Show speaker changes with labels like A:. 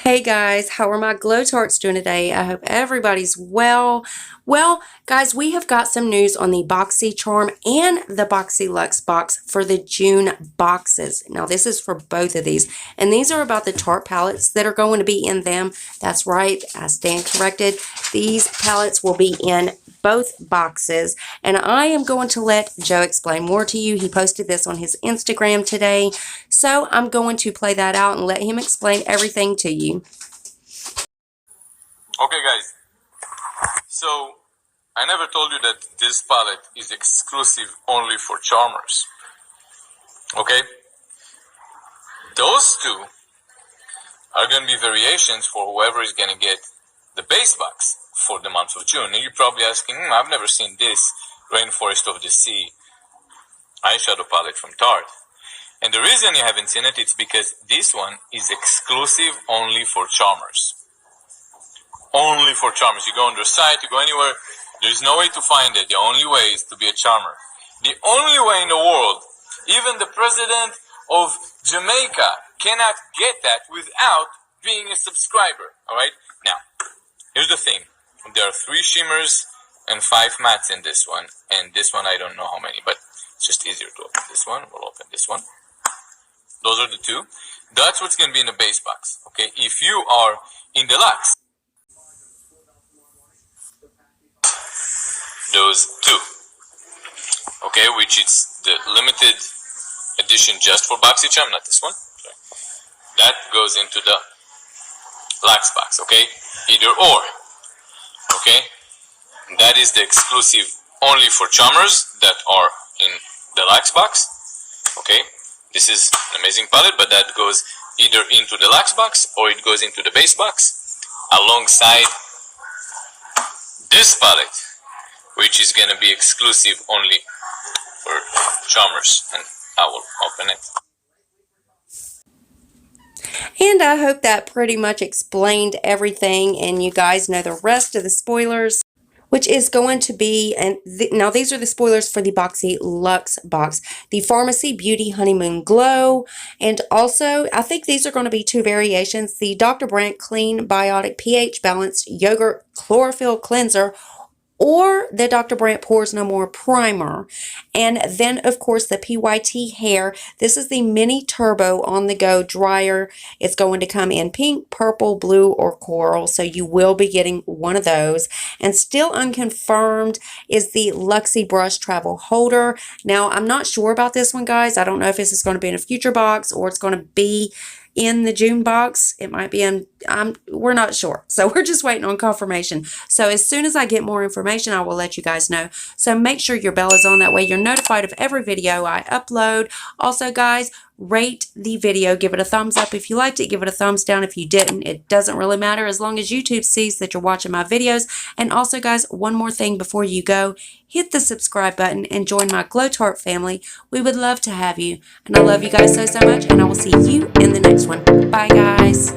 A: Hey guys, how are my Glow Tarts doing today? I hope everybody's well. Well, guys, we have got some news on the BoxyCharm and the BoxyLuxe box for the June boxes. Now, this is for both of these, and these are about the Tarte palettes that are going to be in them. That's right, I stand corrected. These palettes will be in both boxes, and I am going to let Joe explain more to you. He posted this on his Instagram today, so I'm going to play that out and let him explain everything to you.
B: Okay guys, so I never told you that this palette is exclusive only for charmers. Okay, those two are going to be variations for whoever is going to get the base box for the month of June. And you're probably asking, I've never seen this Rainforest of the Sea eyeshadow palette from Tarte. And the reason you haven't seen it is because this one is exclusive only for charmers. Only for charmers. You go on their site, you go anywhere, there's no way to find it. The only way is to be a charmer. The only way in the world, even the president of Jamaica cannot get that without being a subscriber. Alright? Now, here's the thing. There are 3 shimmers and 5 mattes in this one. And this one I don't know how many, but it's just easier to open this one. We'll open this one. Those are the 2. That's what's going to be in the base box. Okay? If you are in the Luxe, those 2. Okay, which is the limited edition just for BoxyCharm, not this one. Sorry. That goes into the Luxe box, okay? Either or. Okay? That is the exclusive only for charmers that are in the Luxe box. Okay? This is an amazing palette, but that goes either into the Luxe box or it goes into the base box alongside this palette, which is going to be exclusive only for charmers. And I will open it.
A: And I hope that pretty much explained everything, and you guys know the rest of the spoilers, which is going to be, and now these are the spoilers for the BoxyLuxe box. The Pharmacy Beauty Honeymoon Glow, and also I think these are going to be 2 variations. The Dr. Brandt Clean Biotic pH Balanced Yogurt Chlorophyll Cleanser, or the Dr. Brandt Pores No More Primer. And then, of course, the PYT Hair. This is the Mini Turbo On The Go Dryer. It's going to come in pink, purple, blue, or coral, so you will be getting one of those. And still unconfirmed is the Luxie Brush Travel Holder. Now, I'm not sure about this one, guys. I don't know if this is going to be in a future box or it's going to be in the June box. It might be in, we're not sure. So we're just waiting on confirmation. So as soon as I get more information, I will let you guys know. So make sure your bell is on. That way you're notified of every video I upload. Also, guys, rate the video. Give it a thumbs up if you liked it. Give it a thumbs down if you didn't. It doesn't really matter as long as YouTube sees that you're watching my videos. And also, guys, one more thing before you go. Hit the subscribe button and join my Glow Tart family. We would love to have you. And I love you guys so much. And I will see you in the next one. Bye, guys.